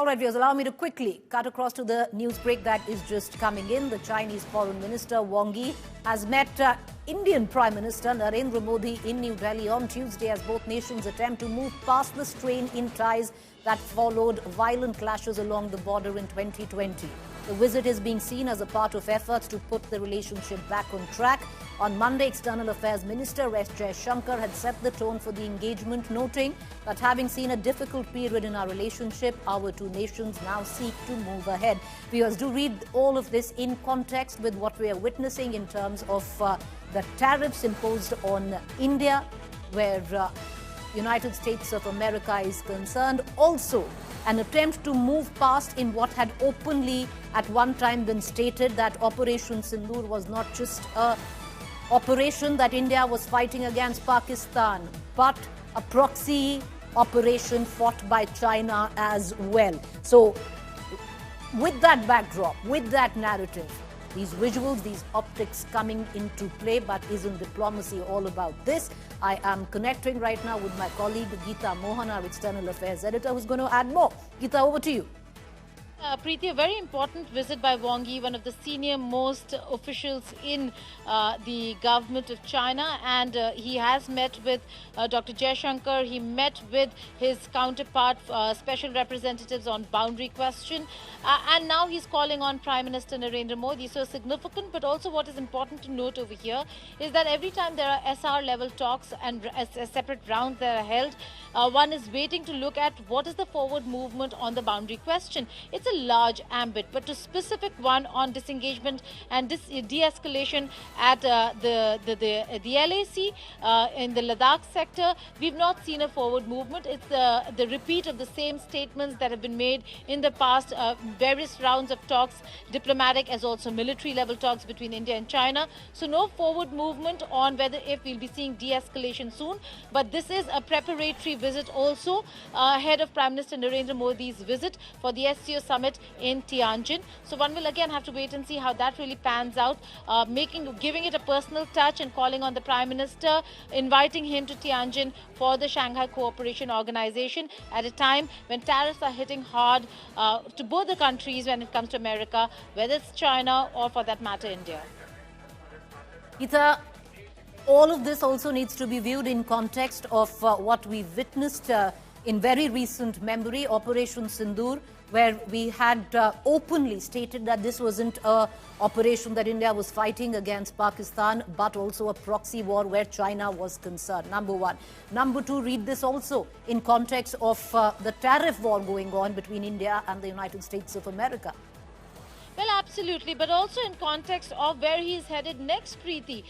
All right, viewers, allow me to quickly cut across to the news break that is just coming in. The Chinese Foreign Minister Wang has met Indian Prime Minister Narendra Modi in New Delhi on Tuesday as both nations attempt to move past the strain in ties that followed violent clashes along the border in 2020. The visit is being seen as a part of efforts to put the relationship back on track. On Monday, External Affairs Minister S. Jaishankar had set the tone for the engagement, noting that having seen a difficult period in our relationship, our two nations now seek to move ahead. Viewers, do read all of this in context with what we are witnessing in terms of the tariffs imposed on India, where United States of America is concerned. Also, an attempt to move past in what had openly at one time been stated that Operation Sindhu was not just a operation that India was fighting against Pakistan, but a proxy operation fought by China as well. So, with that backdrop, with that narrative, these visuals, these optics coming into play, but isn't diplomacy all about this? I am connecting right now with my colleague Geeta Mohan, our External Affairs Editor, who's going to add more. Geeta, over to you. Preeti, a very important visit by Wang, one of the senior most officials in the government of China, and he has met with Dr. Jaishankar. He met with his counterpart, special representatives on boundary question, and now he's calling on Prime Minister Narendra Modi. So significant, but also what is important to note over here is that every time there are SR level talks and separate rounds that are held, one is waiting to look at what is the forward movement on the boundary question. It's a large ambit, but to specific one on disengagement and de-escalation at the LAC in the Ladakh sector, we've not seen a forward movement. It's the repeat of the same statements that have been made in the past, various rounds of talks, diplomatic as also military level talks between India and China. So no forward movement on whether if we'll be seeing de-escalation soon, but this is a preparatory visit also ahead of Prime Minister Narendra Modi's visit for the SCO summit in Tianjin. So one will again have to wait and see how that really pans out, giving it a personal touch and calling on the Prime Minister, inviting him to Tianjin for the Shanghai Cooperation Organization at a time when tariffs are hitting hard to both the countries when it comes to America, whether it's China or for that matter India. Geeta, all of this also needs to be viewed in context of what we witnessed in very recent memory, Operation Sindhu, where we had openly stated that this wasn't an operation that India was fighting against Pakistan, but also a proxy war where China was concerned, number one. Number two, read this also in context of the tariff war going on between India and the United States of America. Well, absolutely, but also in context of where he is headed next, Preeti.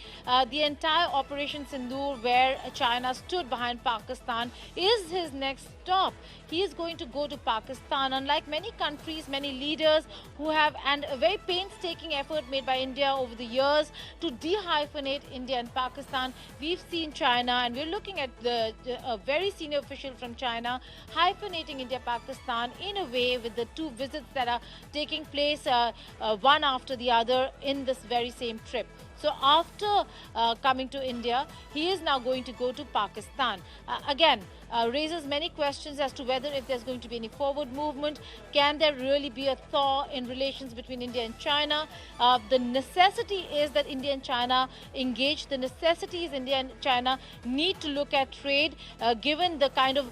The entire Operation Sindhu, where China stood behind Pakistan, is his next stop. He is going to go to Pakistan. Unlike many countries, many leaders who have, and a very painstaking effort made by India over the years to dehyphenate India and Pakistan, we've seen China, and we're looking at a very senior official from China hyphenating India-Pakistan in a way with the two visits that are taking place one after the other in this very same trip. So after coming to India, he is now going to go to Pakistan. Again, raises many questions as to whether if there's going to be any forward movement, can there really be a thaw in relations between India and China? The necessity is that India and China engage. The necessity is India and China need to look at trade, given the kind of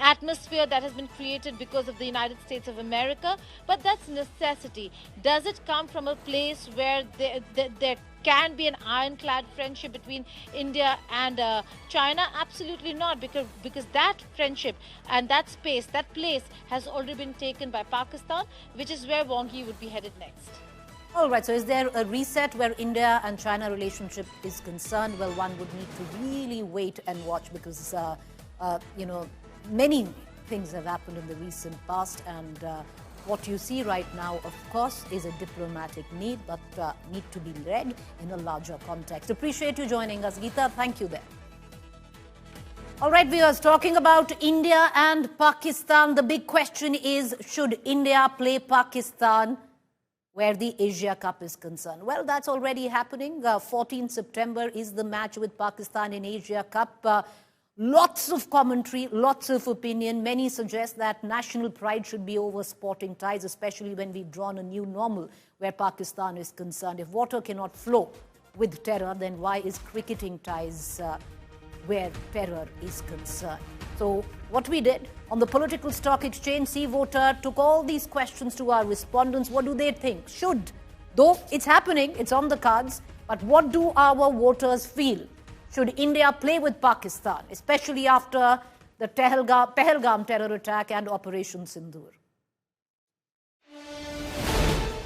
atmosphere that has been created because of the United States of America, but that's necessity. Does it come from a place where there can be an ironclad friendship between India and China? Absolutely not, because that friendship and that space, that place has already been taken by Pakistan, which is where Wang Yi would be headed next. All right, so is there a reset where India and China relationship is concerned? Well, one would need to really wait and watch because, you know, many things have happened in the recent past, and what you see right now, of course, is a diplomatic need, but need to be read in a larger context. Appreciate you joining us, Geeta. Thank you there. All right, viewers, talking about India and Pakistan, the big question is, should India play Pakistan where the Asia Cup is concerned? Well, that's already happening. 14 September is the match with Pakistan in Asia Cup. Lots of commentary, lots of opinion. Many suggest that national pride should be over sporting ties, especially when we've drawn a new normal where Pakistan is concerned. If water cannot flow with terror, then why is cricketing ties where terror is concerned? So what we did on the political stock exchange, Sea Voter took all these questions to our respondents. What do they think? Should, though it's happening, it's on the cards, but what do our voters feel? Should India play with Pakistan, especially after the Pahalgam terror attack and Operation Sindhu?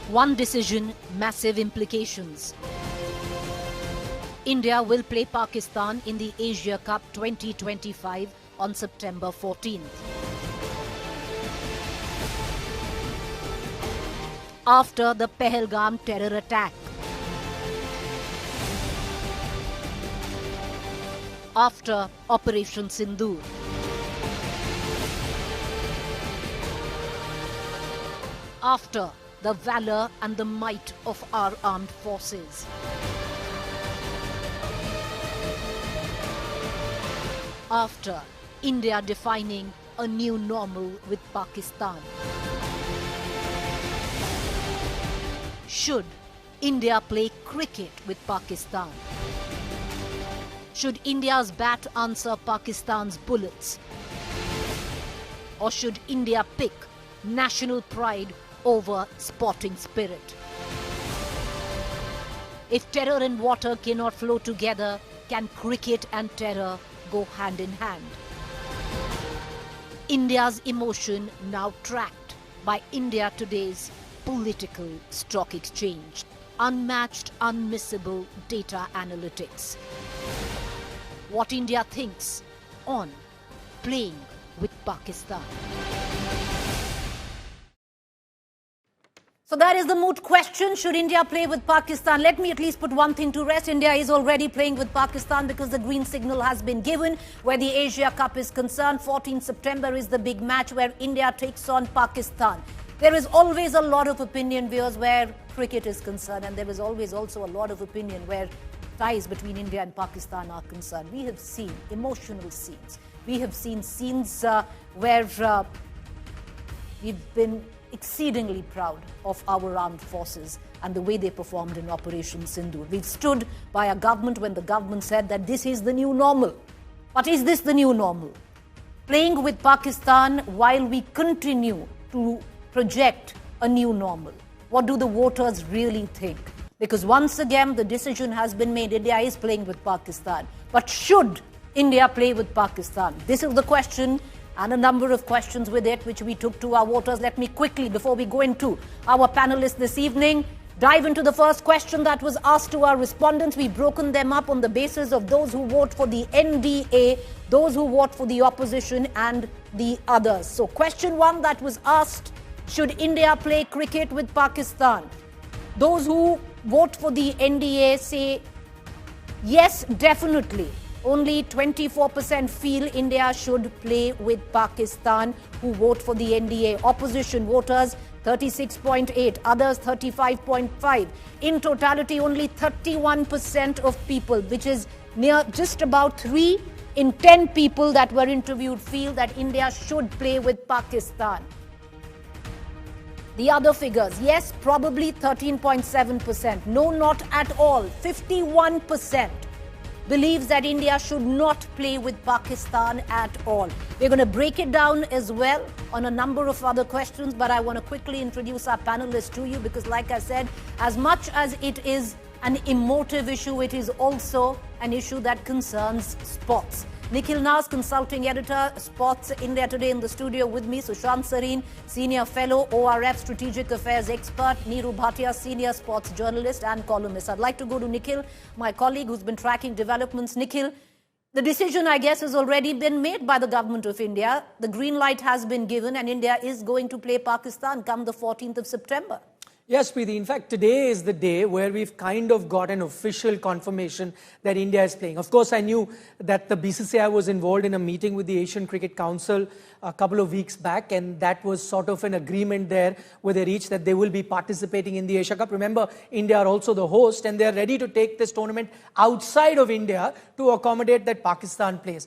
One decision, massive implications. India will play Pakistan in the Asia Cup 2025 on September 14th. After the Pahalgam terror attack. After Operation Sindhu. After the valor and the might of our armed forces. After India defining a new normal with Pakistan. Should India play cricket with Pakistan? Should India's bat answer Pakistan's bullets? Or should India pick national pride over sporting spirit? If terror and water cannot flow together, can cricket and terror go hand in hand? India's emotion now tracked by India Today's political stock exchange. Unmatched, unmissable data analytics. What India thinks on playing with Pakistan. So that is the moot question. Should India play with Pakistan? Let me at least put one thing to rest. India is already playing with Pakistan because the green signal has been given. Where the Asia Cup is concerned, 14 September is the big match where India takes on Pakistan. There is always a lot of opinion, viewers, where cricket is concerned, and there is always also a lot of opinion where ties between India and Pakistan are concerned. We have seen emotional scenes. We have seen scenes where we've been exceedingly proud of our armed forces and the way they performed in Operation Sindhu. We stood by a government when the government said that this is the new normal. But is this the new normal? Playing with Pakistan while we continue to project a new normal. What do the voters really think? Because once again, the decision has been made. India is playing with Pakistan. But should India play with Pakistan? This is the question, and a number of questions with it, which we took to our voters. Let me quickly, before we go into our panelists this evening, dive into the first question that was asked to our respondents. We've broken them up on the basis of those who vote for the NDA, those who vote for the opposition, and the others. So question one that was asked, should India play cricket with Pakistan? Those who vote for the NDA say, yes, definitely. Only 24% feel India should play with Pakistan who vote for the NDA. Opposition voters, 36.8, others 35.5. In totality, only 31% of people, which is near just about 3 in 10 people that were interviewed, feel that India should play with Pakistan. The other figures, yes, probably 13.7%. No, not at all. 51% believes that India should not play with Pakistan at all. We're going to break it down as well on a number of other questions, but I want to quickly introduce our panelists to you because, like I said, as much as it is an emotive issue, it is also an issue that concerns sports. Nikhil Nas, consulting editor, Sports India Today, in the studio with me. Sushant Sareen, senior fellow, ORF strategic affairs expert. Neeru Bhatia, senior sports journalist and columnist. I'd like to go to Nikhil, my colleague who's been tracking developments. Nikhil, the decision, I guess, has already been made by the government of India. The green light has been given and India is going to play Pakistan come the 14th of September. Yes, Preeti. In fact, today is the day where we've kind of got an official confirmation that India is playing. Of course, I knew that the BCCI was involved in a meeting with the Asian Cricket Council a couple of weeks back, and that was sort of an agreement there where they reached that they will be participating in the Asia Cup. Remember, India are also the host, and they're ready to take this tournament outside of India to accommodate that Pakistan plays.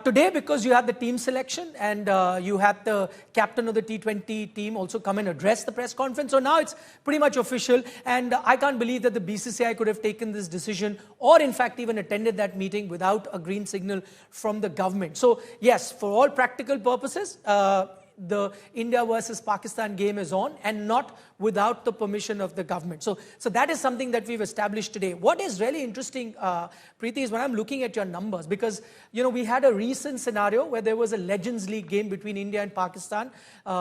Today, because you had the team selection and you had the captain of the T20 team also come and address the press conference. So now it's pretty much official. And I can't believe that the BCCI could have taken this decision or in fact even attended that meeting without a green signal from the government. So yes, for all practical purposes, the India versus Pakistan game is on and not without the permission of the government. So that is something that we've established today. What is really interesting, Preeti, is when I'm looking at your numbers, because, we had a recent scenario where there was a Legends League game between India and Pakistan,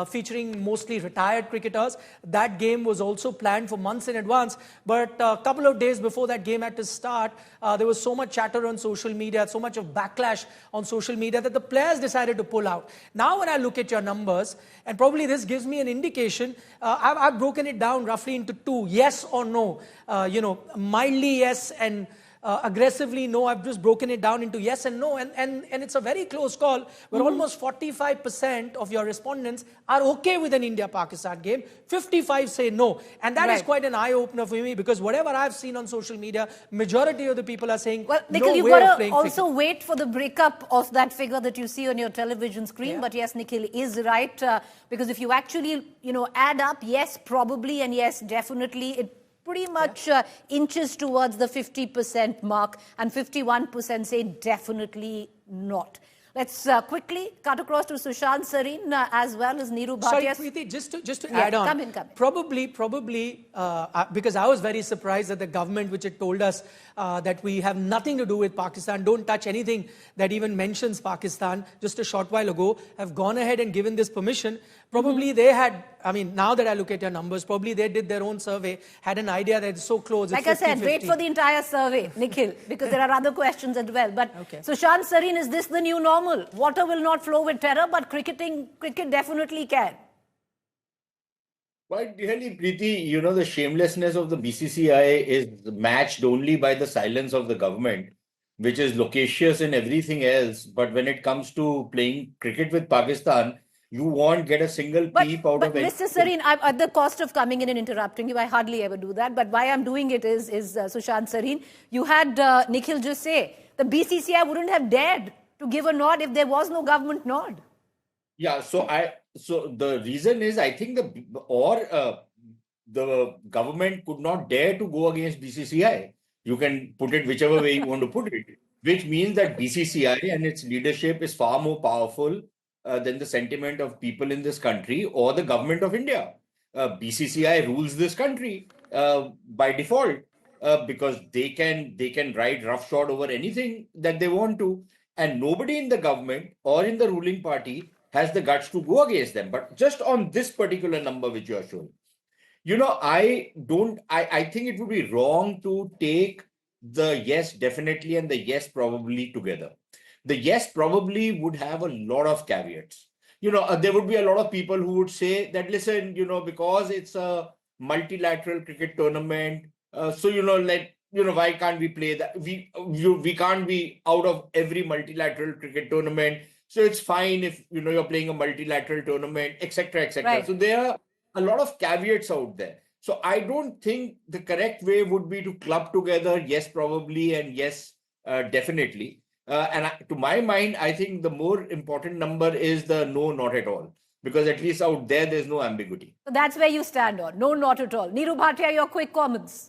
featuring mostly retired cricketers. That game was also planned for months in advance, but a couple of days before that game had to start, there was so much chatter on social media, so much of backlash on social media that the players decided to pull out. Now when I look at your numbers, and probably this gives me an indication, I've broken it down roughly into two, yes or no. Mildly yes and aggressively no. I've just broken it down into yes and no, and it's a very close call where almost 45% of your respondents are okay with an India-Pakistan game, 55 say no, and that is quite an eye-opener for me, because whatever I've seen on social media, majority of the people are saying, well, Nikhil, no you've way of got to playing also cricket. wait for the breakup of that figure that you see on your television screen. But yes, Nikhil is right, because if you actually, add up, yes, probably, and yes, definitely, it pretty much inches towards the 50% mark, and 51% say definitely not. Let's quickly cut across to Sushant Sareen as well as Neeru Bhatia. Sorry, Preeti, just to add on. Come in. Probably, because I was very surprised that the government, which had told us that we have nothing to do with Pakistan, don't touch anything that even mentions Pakistan just a short while ago, have gone ahead and given this permission. Probably they had, now that I look at your numbers, probably they did their own survey, had an idea that it's so close. Like I said, wait for the entire survey, Nikhil, because there are other questions as well. But Sushant Sareen, is this the new normal? Water will not flow with terror, but cricket definitely can. Quite really, Preeti, the shamelessness of the BCCI is matched only by the silence of the government, which is loquacious in everything else. But when it comes to playing cricket with Pakistan, you won't get a single peep out of it. But Mr. Sareen, at the cost of coming in and interrupting you, I hardly ever do that. But why I'm doing it is Sushant Sareen, you had Nikhil just say, the BCCI wouldn't have dared to give a nod if there was no government nod. Yeah, so the reason is, I think the government could not dare to go against BCCI. You can put it whichever way you want to put it, which means that BCCI and its leadership is far more powerful than the sentiment of people in this country or the government of India. BCCI rules this country by default because they can ride roughshod over anything that they want to, and nobody in the government or in the ruling party has the guts to go against them. But just on this particular number which you are showing, I think it would be wrong to take the yes definitely and the yes probably together. The yes probably would have a lot of caveats. There would be a lot of people who would say that, listen, because it's a multilateral cricket tournament, why can't we play that? We can't be out of every multilateral cricket tournament. So it's fine if, you're playing a multilateral tournament, etc., etc. Right. So there are a lot of caveats out there. So I don't think the correct way would be to club together yes, probably, and yes, definitely. To my mind, I think the more important number is the no, not at all. Because at least out there's no ambiguity. So that's where you stand on. No, not at all. Neeru Bhatia, your quick comments.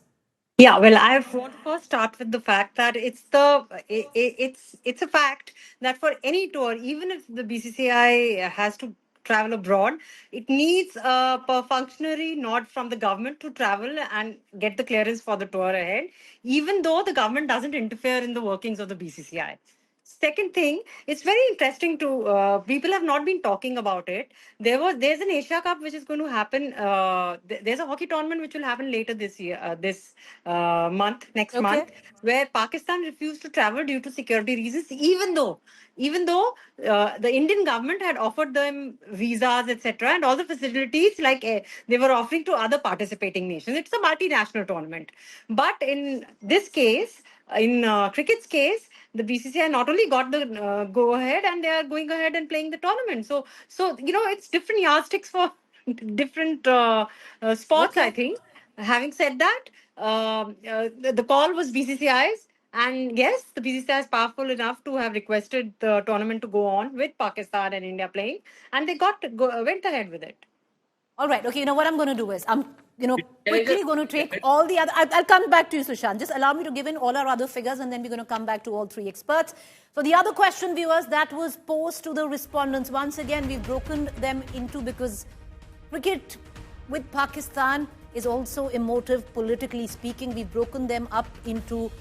Yeah, well, I want to first start with the fact that it's a fact that for any tour, even if the BCCI has to travel abroad, it needs a functionary nod from the government to travel and get the clearance for the tour ahead, even though the government doesn't interfere in the workings of the BCCI. Second thing, it's very interesting to people have not been talking about it. There's an Asia Cup which is going to happen. There's a hockey tournament which will happen later this year, next month, where Pakistan refused to travel due to security reasons, even though the Indian government had offered them visas, etc., and all the facilities like they were offering to other participating nations. It's a multinational tournament, but in this case, in cricket's case, the BCCI not only got the go ahead, and they are going ahead and playing the tournament. So it's different yardsticks for different sports. I think. Having said that, the call was BCCI's. And yes, the BCCI is powerful enough to have requested the tournament to go on with Pakistan and India playing, and they went ahead with it. All right. Okay. You know what I'm going to do is Can I quickly just- going to take all the other. I'll come back to you, Sushant. Just allow me to give in all our other figures, and then we're going to come back to all three experts. So the other question, viewers, that was posed to the respondents. Once again, we've broken them into because cricket with Pakistan is also emotive, politically speaking. We've broken them up into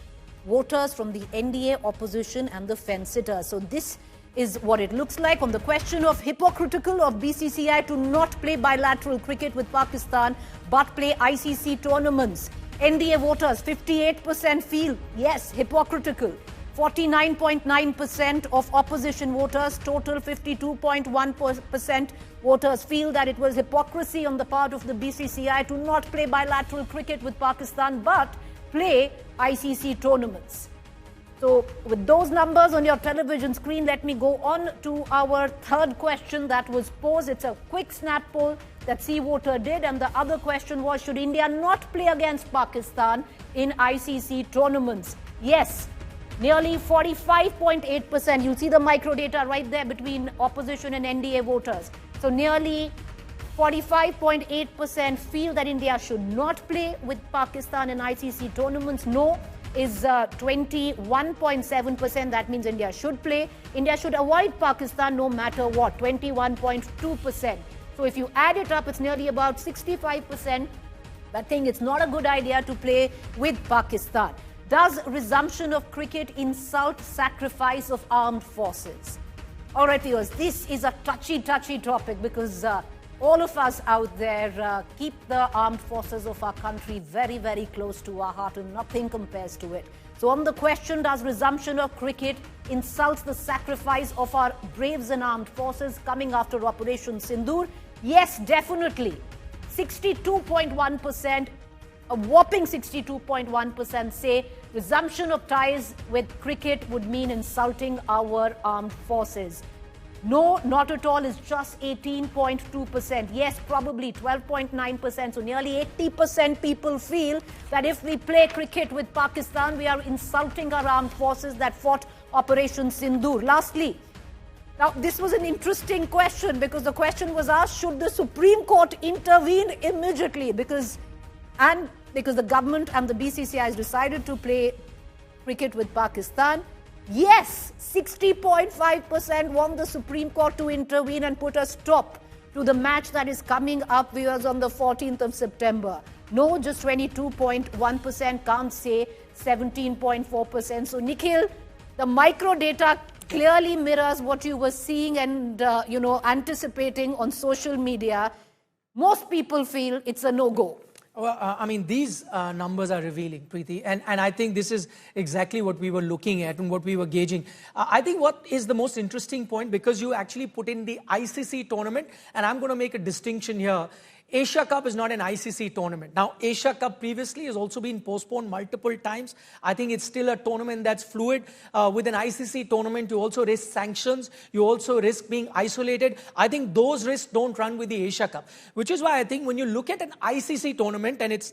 voters from the NDA, opposition, and the fence-sitters. So this is what it looks like on the question of hypocritical of BCCI to not play bilateral cricket with Pakistan but play ICC tournaments. NDA voters 58% feel yes, hypocritical. 49.9% of opposition voters, total 52.1% voters feel that it was hypocrisy on the part of the BCCI to not play bilateral cricket with Pakistan but play ICC tournaments. So with those numbers on your television screen, let me go on to our third question that was posed. It's a quick snap poll that C Voter did. And the other question was, should India not play against Pakistan in ICC tournaments? Yes, nearly 45.8%. You'll see the micro data right there between opposition and NDA voters. So nearly 45.8% feel that India should not play with Pakistan in ICC tournaments. No is 21.7%. That means India should play. India should avoid Pakistan no matter what, 21.2%. So if you add it up, it's nearly about 65% that think it's not a good idea to play with Pakistan. Does resumption of cricket insult sacrifice of armed forces? All right, viewers, this is a touchy topic because all of us out there keep the armed forces of our country very, very close to our heart, and nothing compares to it. So on the question, does resumption of cricket insults the sacrifice of our braves and armed forces coming after Operation Sindhu? Yes, definitely. 62.1%, a whopping 62.1% say resumption of ties with cricket would mean insulting our armed forces. No, not at all is just 18.2%. Yes, probably 12.9%. So nearly 80% people feel that if we play cricket with Pakistan, we are insulting our armed forces that fought Operation Sindhu. Lastly, now this was an interesting question because the question was asked, should the Supreme Court intervene immediately? Because the government and the BCCI has decided to play cricket with Pakistan. Yes, 60.5% want the Supreme Court to intervene and put a stop to the match that is coming up, viewers, on the 14th of September. No, just 22.1%, can't say 17.4%. So, Nikhil, the micro data clearly mirrors what you were seeing and, anticipating on social media. Most people feel it's a no-go. Well, I mean, these numbers are revealing, Preeti, and I think this is exactly what we were looking at and what we were gauging. I think what is the most interesting point, because you actually put in the ICC tournament, and I'm going to make a distinction here. Asia Cup is not an ICC tournament. Now, Asia Cup previously has also been postponed multiple times. I think it's still a tournament that's fluid. With an ICC tournament, you also risk sanctions. You also risk being isolated. I think those risks don't run with the Asia Cup, which is why I think when you look at an ICC tournament, and it's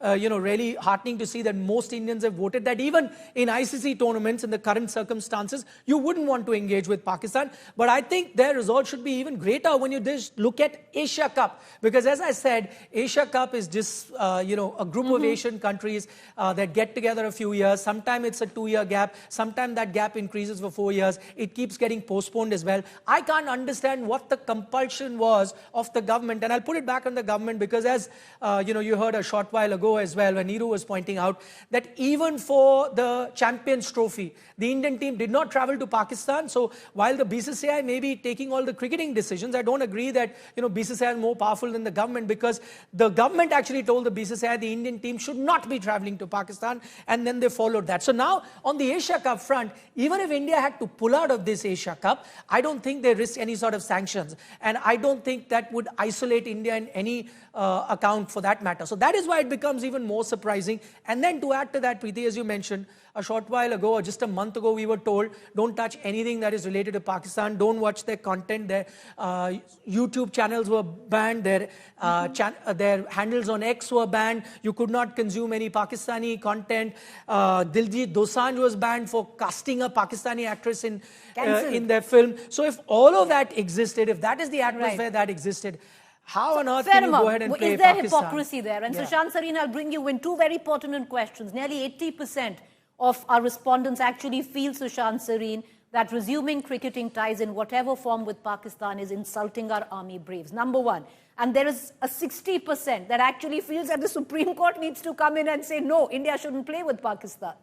really heartening to see that most Indians have voted that even in ICC tournaments in the current circumstances, you wouldn't want to engage with Pakistan. But I think their result should be even greater when you just look at Asia Cup. Because as I said, Asia Cup is just, a group of Asian countries that get together a few years. Sometimes it's a 2-year gap. Sometimes that gap increases for 4 years. It keeps getting postponed as well. I can't understand what the compulsion was of the government. And I'll put it back on the government because as, you heard a short while ago as well, when Neeru was pointing out that even for the Champions Trophy, the Indian team did not travel to Pakistan. So while the BCCI may be taking all the cricketing decisions, I don't agree that, BCCI is more powerful than the government, because the government actually told the BCCI the Indian team should not be traveling to Pakistan, and then they followed that. So now on the Asia Cup front, even if India had to pull out of this Asia Cup, I don't think they risk any sort of sanctions, and I don't think that would isolate India in any account for that matter. So that is why it becomes even more surprising. And then to add to that, Preeti, as you mentioned, a short while ago, or just a month ago, we were told, don't touch anything that is related to Pakistan, don't watch their content, their YouTube channels were banned, their handles on X were banned, you could not consume any Pakistani content, Diljit Dosanjh was banned for casting a Pakistani actress in their film. So if all of that existed, if that is the atmosphere that existed, how on earth can you go ahead and play Pakistan? Pakistan? Is there hypocrisy there? And Sushant Sareen, I'll bring you in two very pertinent questions. Nearly 80% of our respondents actually feel, Sushant Sareen, that resuming cricketing ties in whatever form with Pakistan is insulting our army braves. Number one. And there is a 60% that actually feels that the Supreme Court needs to come in and say, no, India shouldn't play with Pakistan.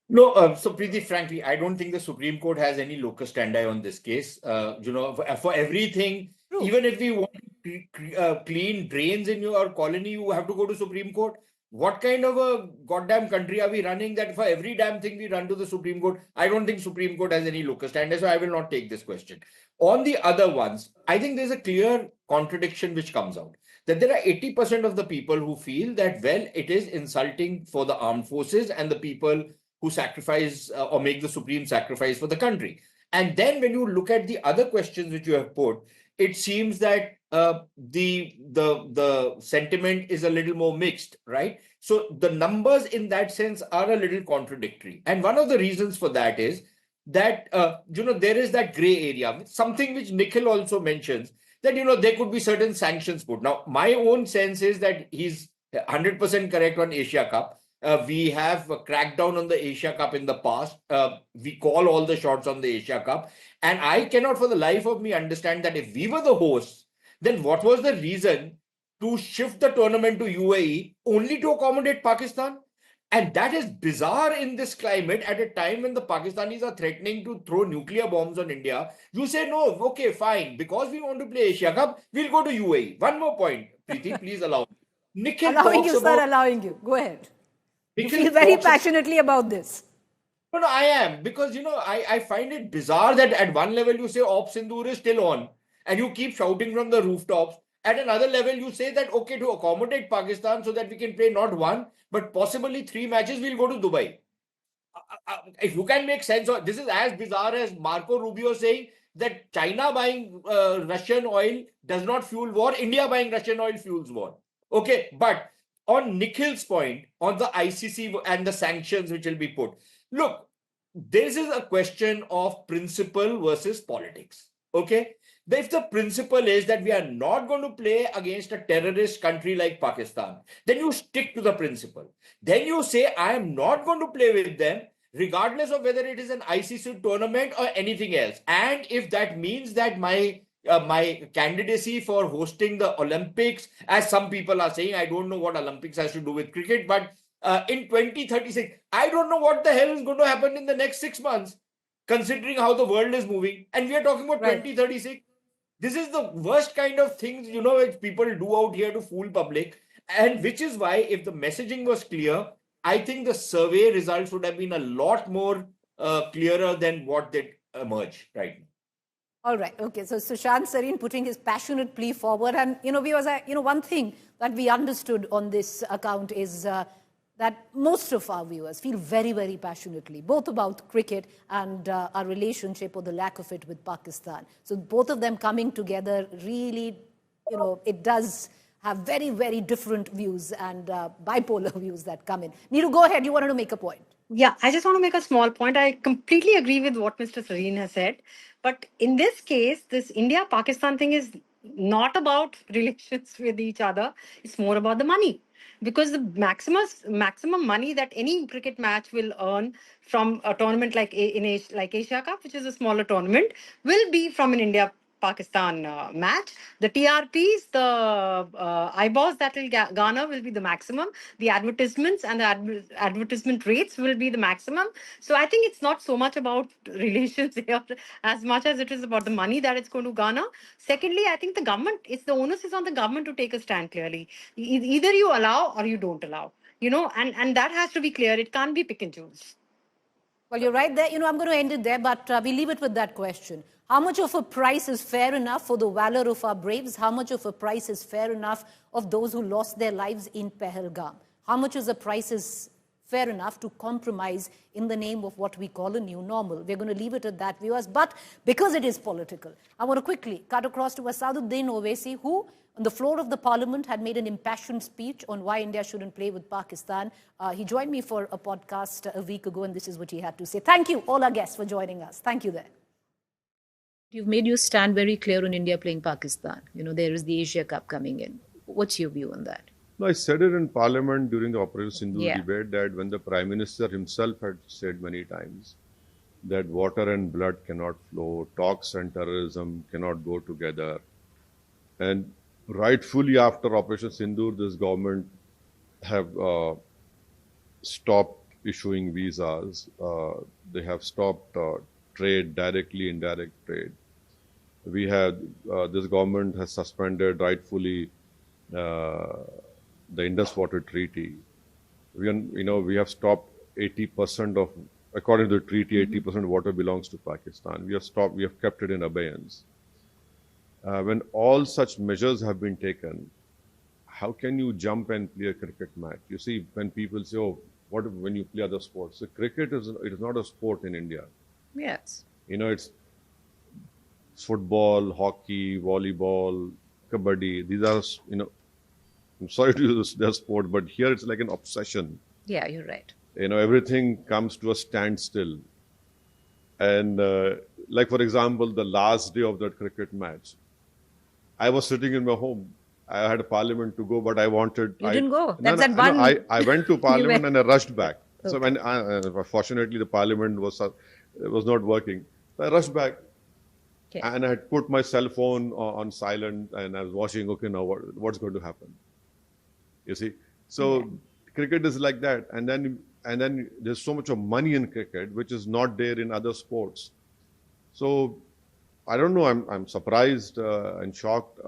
No, so Preeti, frankly, I don't think the Supreme Court has any locus standi on this case. For everything, even if we want to clean drains in your colony, you have to go to Supreme Court. What kind of a goddamn country are we running that for every damn thing we run to the Supreme Court? I don't think Supreme Court has any locus standi, so I will not take this question. On the other ones, I think there's a clear contradiction which comes out. That there are 80% of the people who feel that, well, it is insulting for the armed forces and the people who sacrifice or make the supreme sacrifice for the country. And then when you look at the other questions which you have put, it seems that the sentiment is a little more mixed, right? So the numbers in that sense are a little contradictory. And one of the reasons for that is that, there is that gray area, something which Nikhil also mentions, that, there could be certain sanctions put. Now, my own sense is that he's 100% correct on Asia Cup. We have cracked down on the Asia Cup in the past. We call all the shots on the Asia Cup. And I cannot for the life of me understand that if we were the hosts, then what was the reason to shift the tournament to UAE only to accommodate Pakistan? And that is bizarre in this climate at a time when the Pakistanis are threatening to throw nuclear bombs on India. You say, no, okay, fine. Because we want to play Asia Cup, we'll go to UAE. One more point, Preeti, please allow me. Nikhil allowing you, sir, allowing you. Go ahead. You feel very passionately about this. No, I am. Because, I find it bizarre that at one level you say Operation Sindhu is still on and you keep shouting from the rooftops. At another level, you say that, okay, to accommodate Pakistan so that we can play not one, but possibly 3 matches, we'll go to Dubai. If you can make sense of this, is as bizarre as Marco Rubio saying that China buying Russian oil does not fuel war, India buying Russian oil fuels war. Okay, but on Nikhil's point, on the ICC and the sanctions which will be put, look, this is a question of principle versus politics. Okay, if the principle is that we are not going to play against a terrorist country like Pakistan, then you stick to the principle. Then you say, I am not going to play with them, regardless of whether it is an ICC tournament or anything else. And if that means that my candidacy for hosting the Olympics, as some people are saying, I don't know what Olympics has to do with cricket, but in 2036, I don't know what the hell is going to happen in the next 6 months, considering how the world is moving. And we are talking about 2036. This is the worst kind of things, which people do out here to fool public. And which is why, if the messaging was clear, I think the survey results would have been a lot more clearer than what they emerge right now. All right. Okay. So Sushant Sareen putting his passionate plea forward. And, one thing that we understood on this account is that most of our viewers feel very, very passionately, both about cricket and our relationship or the lack of it with Pakistan. So both of them coming together really, it does have very, very different views and bipolar views that come in. Neeru, go ahead. You wanted to make a point. Yeah, I just want to make a small point. I completely agree with what Mr. Sareen has said. But in this case, this India-Pakistan thing is not about relations with each other. It's more about the money. Because the maximum money that any cricket match will earn from a tournament like Asia Cup, which is a smaller tournament, will be from an India-Pakistan match. The TRPs, the eyeballs that will garner will be the maximum. The advertisements and the advertisement rates will be the maximum. So I think it's not so much about relations here as much as it is about the money that it's going to garner. Secondly, I think the onus is on the government to take a stand clearly. Either you allow or you don't allow, and that has to be clear. It can't be pick and choose. Well, you're right there. I'm going to end it there, but we leave it with that question. How much of a price is fair enough for the valor of our braves? How much of a price is fair enough of those who lost their lives in Pahalgam? How much is the price is fair enough to compromise in the name of what we call a new normal. We're going to leave it at that, viewers. But because it is political, I want to quickly cut across to Asaduddin Owaisi, who on the floor of the parliament had made an impassioned speech on why India shouldn't play with Pakistan. He joined me for a podcast a week ago, and this is what he had to say. Thank you, all our guests, for joining us. Thank you there. You've made your stand very clear on India playing Pakistan. You know, there is the Asia Cup coming in. What's your view on that? No, I said it in Parliament during the Operation Sindhu debate that when the Prime Minister himself had said many times that water and blood cannot flow, talks and terrorism cannot go together. And rightfully after Operation Sindhu, this government have stopped issuing visas. They have stopped trade, directly, indirect trade. We have, this government has suspended rightfully the Indus Water Treaty. We have stopped 80% of, according to the treaty, 80% of water belongs to Pakistan. We have kept it in abeyance. When all such measures have been taken, how can you jump and play a cricket match? You see, when people say, oh, what when you play other sports? So cricket is not a sport in India. Yes. It's football, hockey, volleyball, kabaddi. These are, I'm sorry to use their sport, but here it's like an obsession. Yeah, you're right. Everything comes to a standstill. And like, for example, the last day of that cricket match, I was sitting in my home. I had a parliament to go, but I wanted... You didn't go? I went to parliament and I rushed back. Okay. So when fortunately the parliament was not working. So I rushed back. Okay. And I had put my cell phone on silent and I was watching, okay, now what's going to happen? You see? So cricket is like that. And then there's so much of money in cricket, which is not there in other sports. So I don't know, I'm surprised and shocked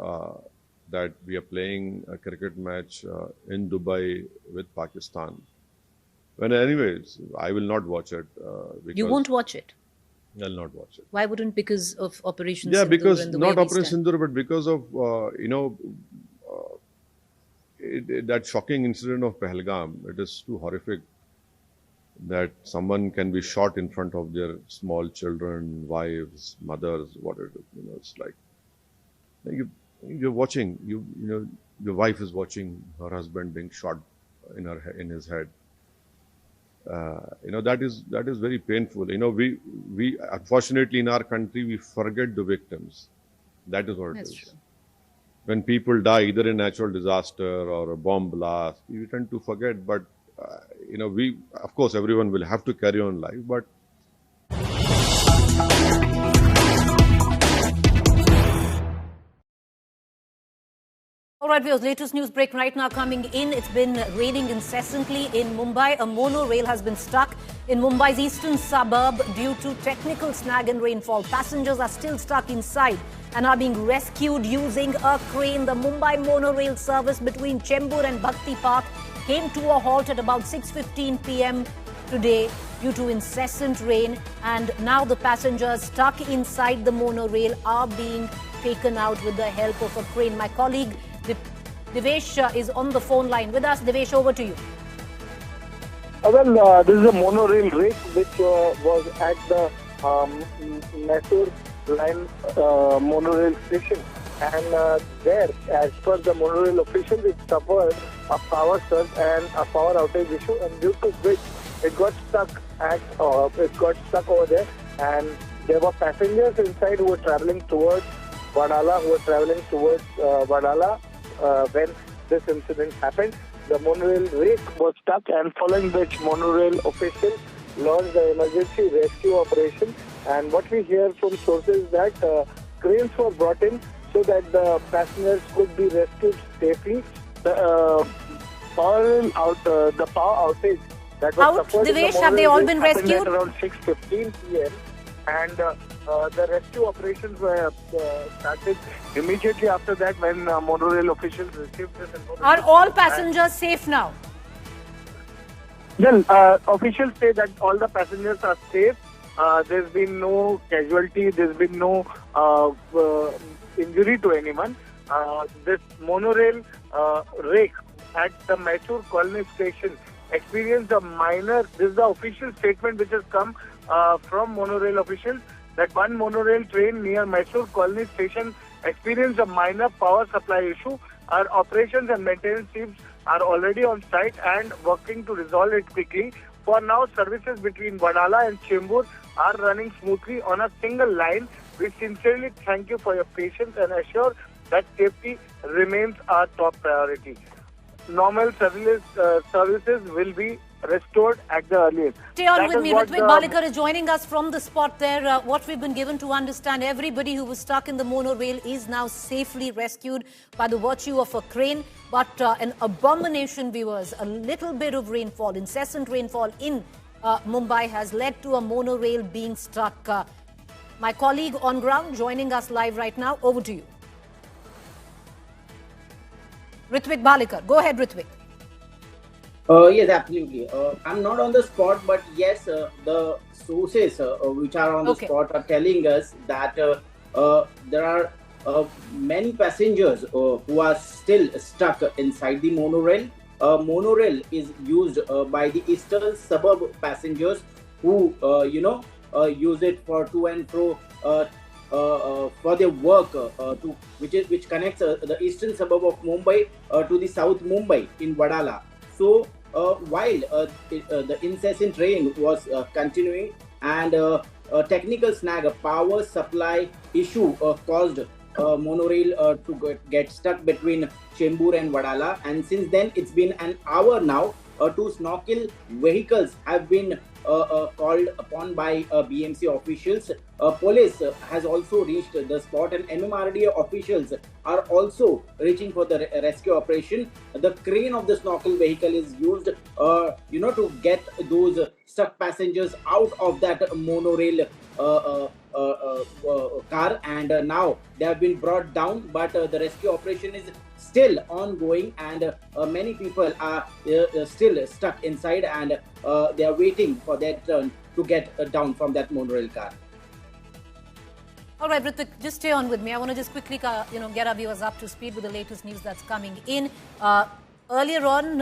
that we are playing a cricket match in Dubai with Pakistan. But anyways, I will not watch it. You won't watch it? I'll not watch it. Why wouldn't? Because of Operation Sindhu? Yeah, because not Operation Sindhu, but because of, that shocking incident of Pahalgam. It is too horrific that someone can be shot in front of their small children, wives, mothers, whatever. It's like you're watching. Your wife is watching her husband being shot in his head. That is very painful. We unfortunately in our country we forget the victims. That is what it is. True. When people die either in natural disaster or a bomb blast, we tend to forget. But of course, everyone will have to carry on life. But all right, viewers, latest news break right now coming in. It's been raining incessantly in Mumbai. A monorail has been stuck in Mumbai's eastern suburb due to technical snag and rainfall. Passengers are still stuck inside and are being rescued using a crane. The Mumbai monorail service between Chembur and Bhakti Park came to a halt at about 6:15 p.m. today due to incessant rain. And now the passengers stuck inside the monorail are being taken out with the help of a crane. My colleague Devesh is on the phone line with us. Devesh, over to you. This is a monorail rake which was at the Mysore line monorail station, and there, as per the monorail officials, it suffered a power surge and a power outage issue, and due to which it got stuck over there, and there were passengers inside who were travelling towards Vadala, when this incident happened. The monorail rake was stuck, and following which monorail officials launched the emergency rescue operation. And what we hear from sources is that cranes were brought in so that the passengers could be rescued safely. The power outage that was suffered in the have they all been rescued? At around 6:15 p.m. and the rescue operations were started immediately after that when monorail officials received this information. Are all passengers safe now? Well, officials say that all the passengers are safe. There's been no casualty. There's been no injury to anyone. This monorail rake at the Mysore colony station experienced a minor, this is the official statement which has come from monorail officials, that one monorail train near Mysore Colony station experienced a minor power supply issue. Our operations and maintenance teams are already on site and working to resolve it quickly. For now, services between Wadala and Chembur are running smoothly on a single line. We sincerely thank you for your patience and assure that safety remains our top priority. Normal services will be restored at the earliest. Stay on with me. Ritvik Balekar is joining us from the spot there. What we've been given to understand, everybody who was stuck in the monorail is now safely rescued by the virtue of a crane. But an abomination, viewers, a little bit of rainfall, incessant rainfall in Mumbai has led to a monorail being stuck. My colleague on ground joining us live right now. Over to you. Ritvik Balekar. Go ahead, Ritvik. Yes, absolutely. I'm not on the spot, but yes, the sources which are on the spot are telling us that there are many passengers who are still stuck inside the monorail. Monorail is used by the eastern suburb passengers who, use it for to and fro for their work, which connects the eastern suburb of Mumbai to the South Mumbai in Wadala. So while the incessant rain was continuing and a technical snag, a power supply issue caused monorail to get stuck between Chembur and Wadala, and since then it's been an hour now. Two snorkel vehicles have been called upon by BMC officials. Police has also reached the spot, and MMRDA officials are also reaching for the rescue operation. The crane of the snorkel vehicle is used, to get those stuck passengers out of that monorail car, and now they have been brought down, but the rescue operation is still ongoing, and many people are still stuck inside, and they are waiting for their turn to get down from that monorail car. All right, Ritvik, just stay on with me. I want to just quickly, get our viewers up to speed with the latest news that's coming in. Earlier on,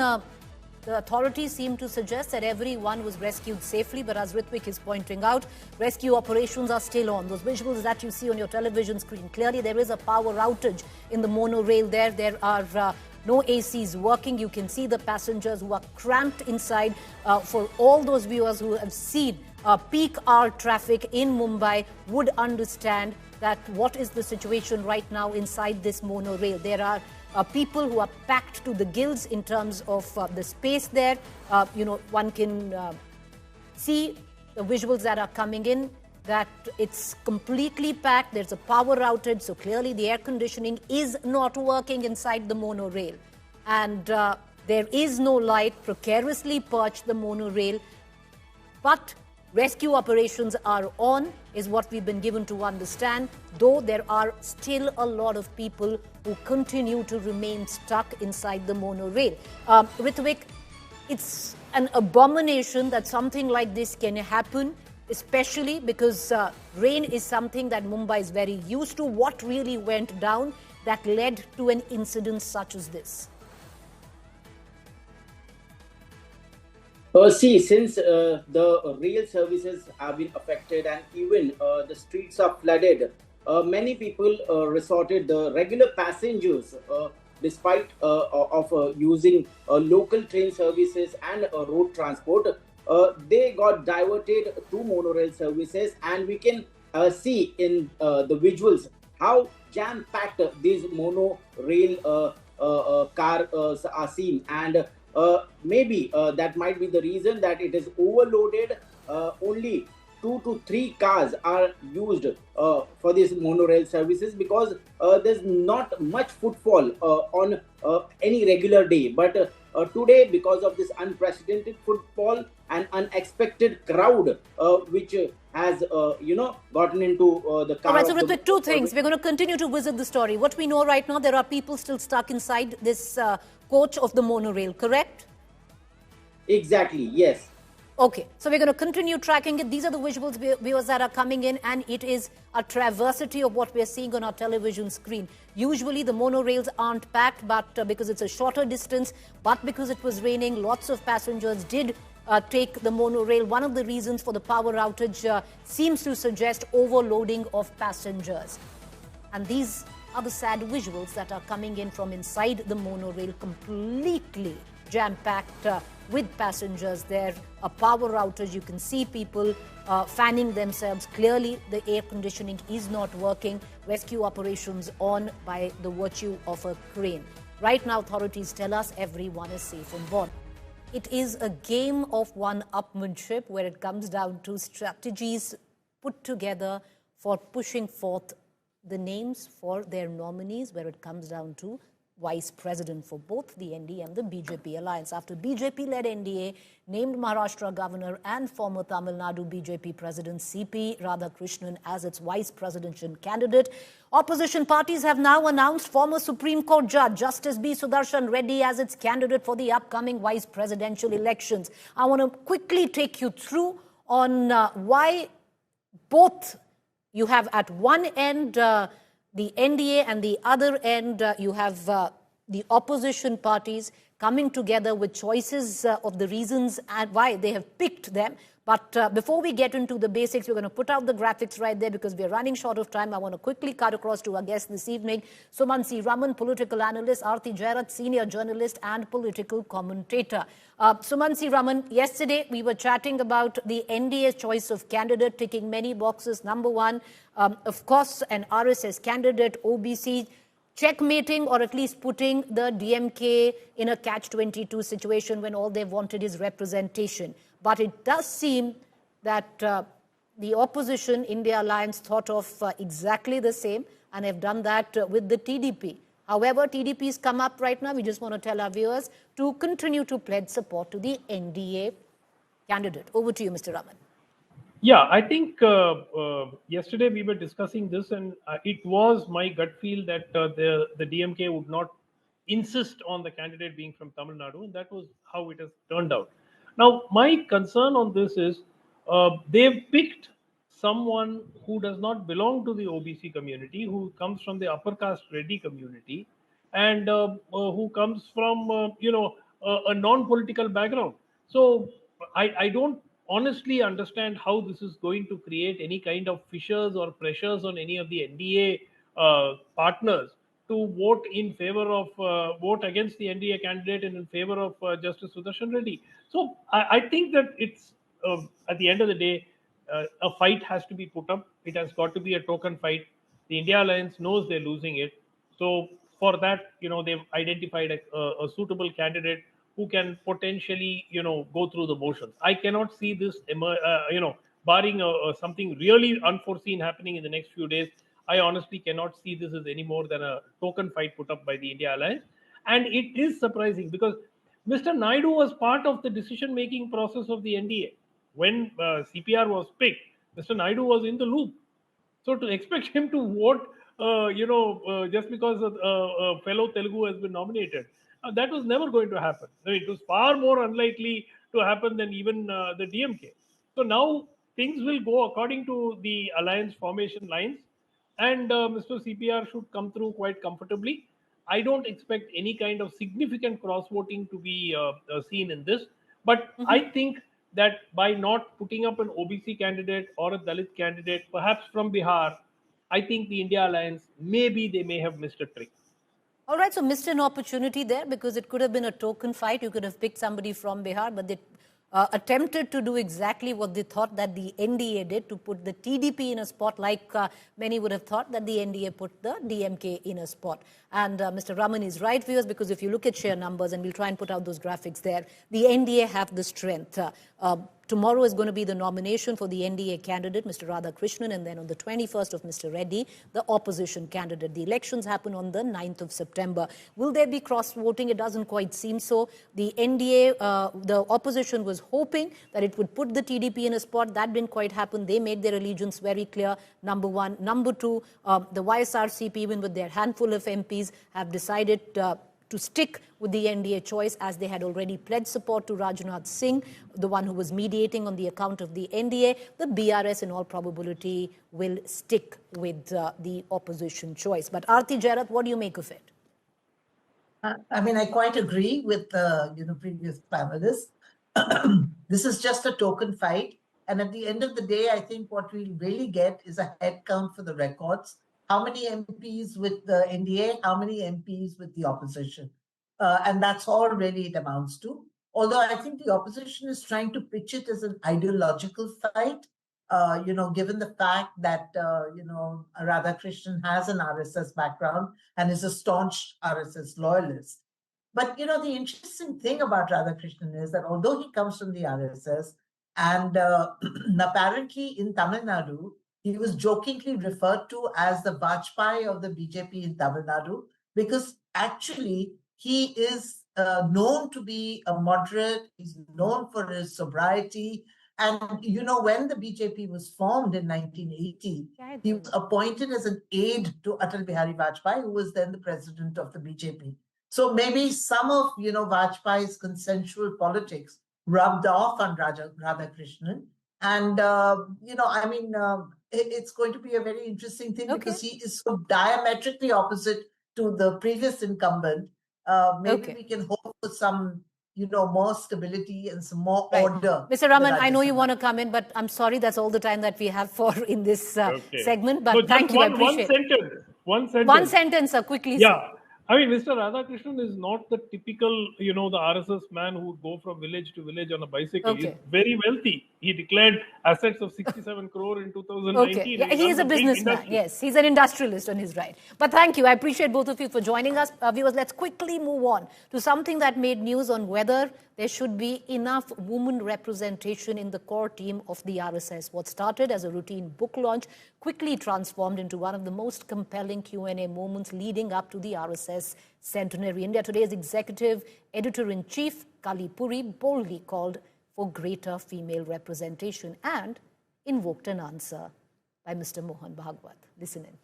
the authorities seem to suggest that everyone was rescued safely, but as Ritvik is pointing out, rescue operations are still on. Those visuals that you see on your television screen, clearly there is a power outage in the monorail there. There are no ACs working. You can see the passengers who are cramped inside. For all those viewers who have seen peak hour traffic in Mumbai would understand that what is the situation right now inside this monorail. There are people who are packed to the gills in terms of the space there. One can see the visuals that are coming in, that it's completely packed. There's a power outage, so clearly the air conditioning is not working inside the monorail. And there is no light, precariously perched the monorail. But rescue operations are on, is what we've been given to understand, though there are still a lot of people who continue to remain stuck inside the monorail. Ritvik, it's an abomination that something like this can happen, especially because rain is something that Mumbai is very used to. What really went down that led to an incident such as this? Since the rail services have been affected and even the streets are flooded, many people resorted, the regular passengers, despite of using local train services and road transport, they got diverted to monorail services, and we can see in the visuals how jam-packed these monorail cars are seen, and maybe that might be the reason that it is overloaded. Only 2 to 3 cars are used for these monorail services, because there's not much footfall on any regular day. But today, because of this unprecedented footfall and unexpected crowd, which has gotten into the car. All right, so Ritvik, two things. We're going to continue to visit the story. What we know right now, there are people still stuck inside this coach of the monorail, correct? Exactly, yes. Okay, so we're going to continue tracking it. These are the visuals, viewers, that are coming in, and it is a travesty of what we're seeing on our television screen. Usually the monorails aren't packed, but because it's a shorter distance, but because it was raining, lots of passengers did take the monorail. One of the reasons for the power outage seems to suggest overloading of passengers. And these are the sad visuals that are coming in from inside the monorail, completely jam-packed with passengers there. A power outage. You can see people fanning themselves. Clearly, the air conditioning is not working. Rescue operations on by the virtue of a crane. Right now, authorities tell us everyone is safe on board. It is a game of one-upmanship where it comes down to strategies put together for pushing forth the names for their nominees, where it comes down to vice president for both the NDA and the BJP alliance. After BJP-led NDA named Maharashtra governor and former Tamil Nadu BJP president CP Radhakrishnan as its vice presidential candidate, opposition parties have now announced former Supreme Court Judge Justice B. Sudarshan Reddy as its candidate for the upcoming vice presidential elections. I want to quickly take you through on why both you have at one end the NDA and the other end you have the opposition parties coming together with choices of the reasons and why they have picked them. But before we get into the basics, we're going to put out the graphics right there because we're running short of time. I want to quickly cut across to our guest this evening, Suman Raman, political analyst, Aarti Jairat, senior journalist and political commentator. Suman Raman, yesterday we were chatting about the NDA's choice of candidate, ticking many boxes. Number one, of course, an RSS candidate, OBC, checkmating or at least putting the DMK in a catch-22 situation when all they wanted is representation. But it does seem that the opposition, India Alliance, thought of exactly the same and have done that with the TDP. However, TDP's come up right now. We just want to tell our viewers to continue to pledge support to the NDA candidate. Over to you, Mr. Raman. Yeah, I think yesterday we were discussing this, and it was my gut feel that the DMK would not insist on the candidate being from Tamil Nadu, and that was how it has turned out. Now, my concern on this is they've picked someone who does not belong to the OBC community, who comes from the upper caste Reddy community, and who comes from a non-political background. So I don't honestly understand how this is going to create any kind of fissures or pressures on any of the NDA partners to vote in favor of vote against the NDA candidate and in favor of Justice Sudarshan Reddy. So I think that it's at the end of the day, a fight has to be put up. It has got to be a token fight. The India Alliance knows they're losing it. So for that, they've identified a suitable candidate who can potentially, go through the motions. I cannot see this, barring something really unforeseen happening in the next few days. I honestly cannot see this as any more than a token fight put up by the India Alliance. And it is surprising because Mr. Naidu was part of the decision-making process of the NDA. When CPR was picked, Mr. Naidu was in the loop. So to expect him to vote, just because a fellow Telugu has been nominated, that was never going to happen. It was far more unlikely to happen than even the DMK. So now things will go according to the alliance formation lines, and Mr. CPR should come through quite comfortably. I don't expect any kind of significant cross-voting to be seen in this. But I think that by not putting up an OBC candidate or a Dalit candidate, perhaps from Bihar, I think the India Alliance, maybe they may have missed a trick. All right, so missed an opportunity there because it could have been a token fight. You could have picked somebody from Bihar, but they attempted to do exactly what they thought that the NDA did, to put the TDP in a spot like many would have thought that the NDA put the DMK in a spot. And Mr. Raman is right, viewers, because if you look at share numbers, and we'll try and put out those graphics there, the NDA have the strength. Tomorrow is going to be the nomination for the NDA candidate, Mr. Radhakrishnan, and then on the 21st of Mr. Reddy, the opposition candidate. The elections happen on the 9th of September. Will there be cross-voting? It doesn't quite seem so. The NDA, the opposition was hoping that it would put the TDP in a spot. That didn't quite happen. They made their allegiance very clear, number one. Number two, the YSRCP, even with their handful of MPs, have decided to stick with the NDA choice, as they had already pledged support to Rajnath Singh, the one who was mediating on the account of the NDA. The BRS, in all probability, will stick with the opposition choice. But Aarti Jairath, what do you make of it? I mean, I quite agree with the previous panelists. This is just a token fight. And at the end of the day, I think what we'll really get is a head count for the records. How many MPs with the NDA, how many MPs with the opposition? And that's all really it amounts to. Although I think the opposition is trying to pitch it as an ideological fight, given the fact that, Radhakrishnan has an RSS background and is a staunch RSS loyalist. But, the interesting thing about Radhakrishnan is that although he comes from the RSS, and apparently in Tamil Nadu, he was jokingly referred to as the Vajpayee of the BJP in Tamil Nadu, because actually he is known to be a moderate, he's known for his sobriety. And, when the BJP was formed in 1980, he was appointed as an aide to Atal Bihari Vajpayee, who was then the president of the BJP. So maybe some of, Vajpayee's consensual politics rubbed off on Radhakrishnan. And, it's going to be a very interesting thing because he is so diametrically opposite to the previous incumbent. Maybe we can hope for some, more stability and some more order. Mr. Raman, I know you want to come in, but I'm sorry, that's all the time that we have for in this segment. But so thank you, I appreciate it. One sentence, quickly. Yeah. I mean, Mr. Radhakrishnan is not the typical, the RSS man who would go from village to village on a bicycle. He's very wealthy. He declared assets of 67 crore in 2019. Yeah, he is a businessman. Yes, he's an industrialist on his right. But thank you. I appreciate both of you for joining us. Viewers, let's quickly move on to something that made news on whether there should be enough women representation in the core team of the RSS. What started as a routine book launch quickly transformed into one of the most compelling Q&A moments leading up to the RSS centenary. India Today's executive editor-in-chief, Kalli Puri, boldly called for greater female representation and invoked an answer by Mr. Mohan Bhagwat. Listen in.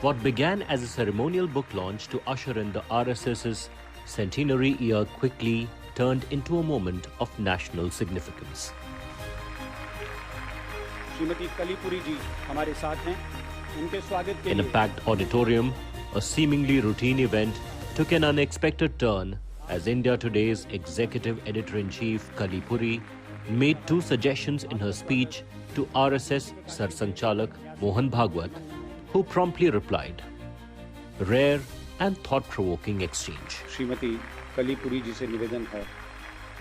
What began as a ceremonial book launch to usher in the RSS's centenary year quickly turned into a moment of national significance. In a packed auditorium, a seemingly routine event took an unexpected turn as India Today's executive editor-in-chief Kalli Puri made two suggestions in her speech to RSS Sarsanchalak Mohan Bhagwat, who promptly replied. Rare and thought-provoking exchange. Shrimati कली पुरी जी से निवेदन है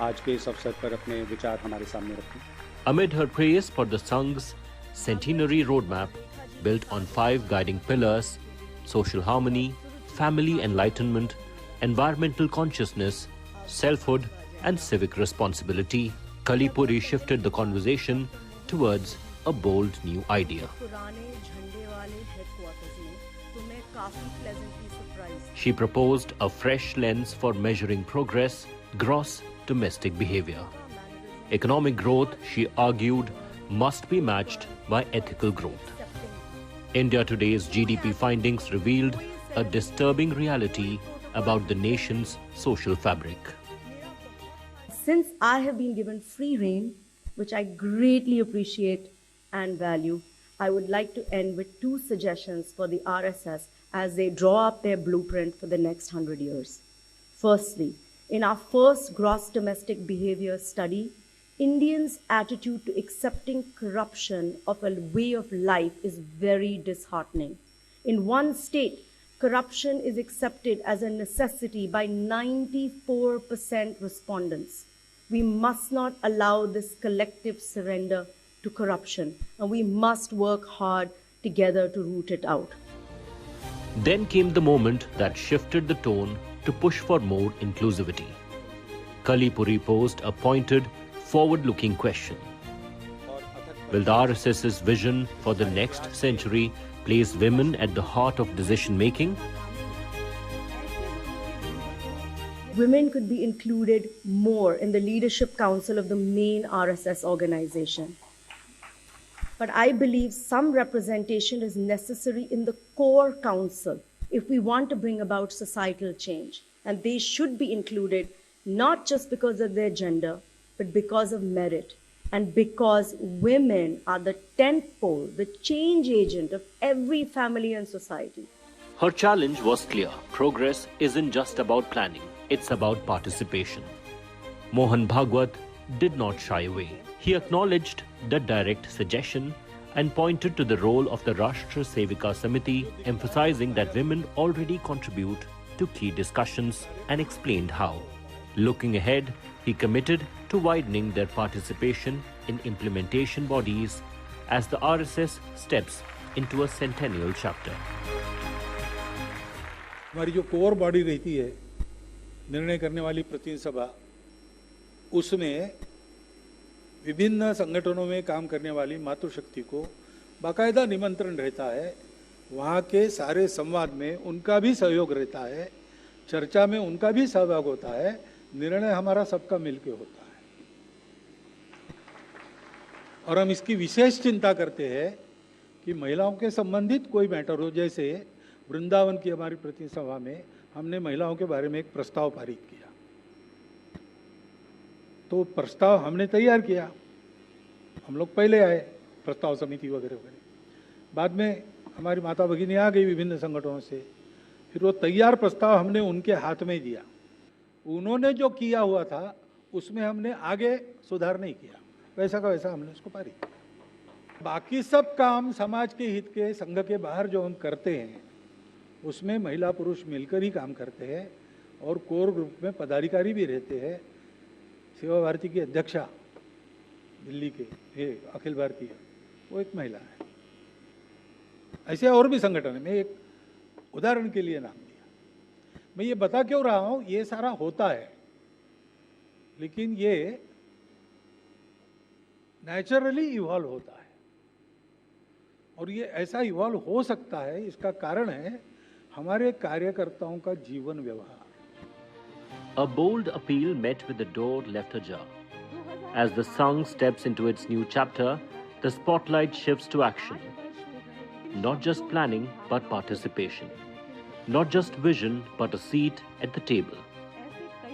आज के इस अवसर पर अपने विचार हमारे सामने रखें. Amid her praise for the Sangh's centenary roadmap built on 5 guiding pillars: social harmony, family enlightenment, environmental consciousness, selfhood, and civic responsibility, Kalli Puri shifted the conversation towards a bold new idea. She proposed a fresh lens for measuring progress, gross domestic behavior. Economic growth, she argued, must be matched by ethical growth. India Today's GDP findings revealed a disturbing reality about the nation's social fabric. Since I have been given free rein, which I greatly appreciate and value, I would like to end with 2 suggestions for the RSS as they draw up their blueprint for the next 100 years. Firstly, in our first gross domestic behavior study, Indians' attitude to accepting corruption of a way of life is very disheartening. In one state, corruption is accepted as a necessity by 94% respondents. We must not allow this collective surrender to corruption, and we must work hard together to root it out. Then came the moment that shifted the tone to push for more inclusivity. Kalli Puri posed a pointed, forward-looking question. Will the RSS's vision for the next century place women at the heart of decision making. Women could be included more in the leadership council of the main RSS organization. But I believe some representation is necessary in the core council if we want to bring about societal change. And they should be included not just because of their gender, but because of merit. And because women are the tent pole, the change agent of every family and society. Her challenge was clear. Progress isn't just about planning, it's about participation. Mohan Bhagwat did not shy away. He acknowledged the direct suggestion and pointed to the role of the Rashtra Sevika Samiti, emphasizing that women already contribute to key discussions and explained how. Looking ahead, he committed to widening their participation in implementation bodies as the RSS steps into a centennial chapter. हमारी जो core body रहती है निर्णय करने वाली प्रतिनिधि सभा, उसमें विभिन्न संगठनों में काम करने वाली मातृशक्ति को बाकायदा निमंत्रण रहता है। वहाँ के सारे संवाद में उनका भी सहयोग रहता है, चर्चा में उनका भी सहभाग होता है, निर्णय हमारा सबका मिलकर होता है। और हम इसकी विशेष चिंता करते हैं कि महिलाओं के संबंधित कोई मैटर हो, जैसे वृंदावन की हमारी प्रतिनिधि सभा में हमने महिलाओं के बारे में एक प्रस्ताव पारित किया। तो प्रस्ताव हमने तैयार किया, हम लोग पहले आए, प्रस्ताव समिति वगैरह वगैरह। बाद में हमारी माता भगिनी आ गई विभिन्न संगठनों से, फिर वो तैयार प्रस्ताव हमने उनके हाथ में दिया। उन्होंने जो किया हुआ था उसमें हमने आगे सुधार नहीं किया, वैसा का वैसा हमने उसको पारित किया। बाकी सब काम समाज के हित के, संघ के बाहर जो हम करते हैं उसमें महिला पुरुष मिलकर ही काम करते हैं और कोर ग्रुप में पदाधिकारी भी रहते हैं। सेवा भारती की अध्यक्षा दिल्ली के अखिल भारतीय, वो एक महिला है। ऐसे और भी संगठन है, मैं एक उदाहरण के लिए नाम दिया। मैं ये बता क्यों रहा हूँ, ये सारा होता है लेकिन ये नेचुरली इवॉल्व होता है और ये ऐसा इवॉल्व हो सकता है, इसका कारण है हमारे कार्यकर्ताओं का जीवन व्यवहार। A bold appeal met with the door left ajar. As the song steps into its new chapter, the spotlight shifts to action. Not just planning, but participation. Not just vision, but a seat at the table.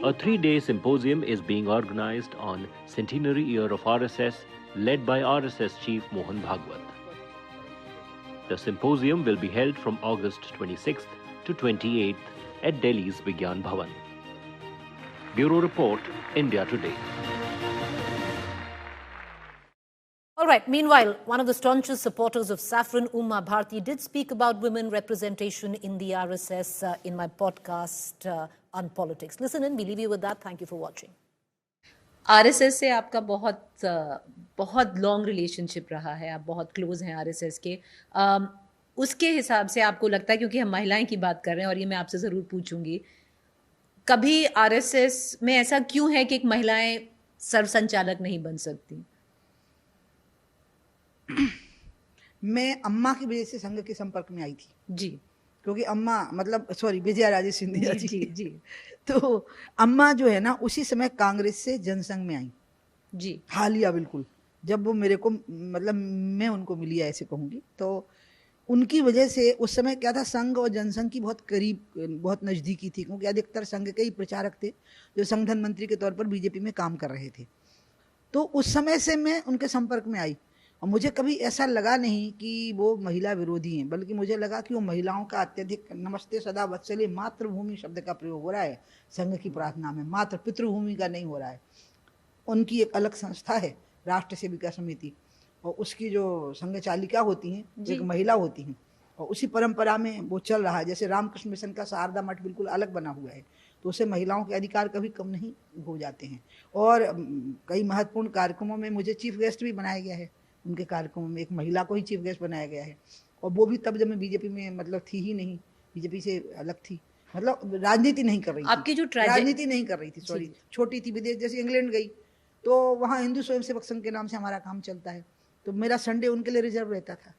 A 3-day symposium is being organized on centenary year of RSS, led by RSS Chief Mohan Bhagwat. The symposium will be held from August 26th to 28th at Delhi's Vigyan Bhavan. Bureau Report, India Today. All right. Meanwhile, one of the staunchest supporters of Saffron, Uma Bharti, did speak about women representation in the RSS in my podcast on politics. Listen in. We leave you with that. Thank you for watching. RSS से आपका बहुत long relationship रहा है, आप बहुत close हैं RSS के। उसके हिसाब से आपको लगता है, क्योंकि हम महिलाएं की बात कर रहे हैं और ये मैं आपसे ज़रूर पूछूंगी, कभी आरएसएस में ऐसा क्यों है कि एक महिलाएं सरसंचालक नहीं बन सकती? मैं अम्मा की वजह से संघ के संपर्क में आई थी जी, क्योंकि अम्मा विजया राजे सिंधिया जी। तो अम्मा जो है ना उसी समय कांग्रेस से जनसंघ में आई जी, हालिया बिल्कुल, जब वो मेरे को मैं उनको मिली ऐसे कहूँगी। तो उनकी वजह से उस समय क्या था, संघ और जनसंघ की बहुत करीब, बहुत नज़दीकी थी, क्योंकि अधिकतर संघ के ही प्रचारक थे जो संगठन मंत्री के तौर पर बीजेपी में काम कर रहे थे। तो उस समय से मैं उनके संपर्क में आई और मुझे कभी ऐसा लगा नहीं कि वो महिला विरोधी हैं, बल्कि मुझे लगा कि वो महिलाओं का अत्यधिक नमस्ते सदा वत्सले मातृभूमि शब्द का प्रयोग हो रहा है संघ की प्रार्थना में, मातृ पितृभूमि का नहीं हो रहा है। उनकी एक अलग संस्था है राष्ट्र सेविका समिति और उसकी जो संघ चालिका होती हैं एक महिला होती हैं और उसी परंपरा में वो चल रहा है। जैसे रामकृष्ण मिशन का शारदा मठ बिल्कुल अलग बना हुआ है, तो उससे महिलाओं के अधिकार कभी कम नहीं हो जाते हैं। और कई महत्वपूर्ण कार्यक्रमों में मुझे चीफ गेस्ट भी बनाया गया है, उनके कार्यक्रमों में एक महिला को ही चीफ गेस्ट बनाया गया है और वो भी तब जब मैं बीजेपी में थी ही नहीं, बीजेपी से अलग थी, राजनीति नहीं कर रही थी। आपकी जो राजनीति नहीं कर रही थी, सॉरी, छोटी थी, विदेश जैसे इंग्लैंड गई तो वहाँ हिंदू स्वयंसेवक संघ के नाम से हमारा काम चलता है, तो मेरा संडे उनके लिए रिजर्व रहता था।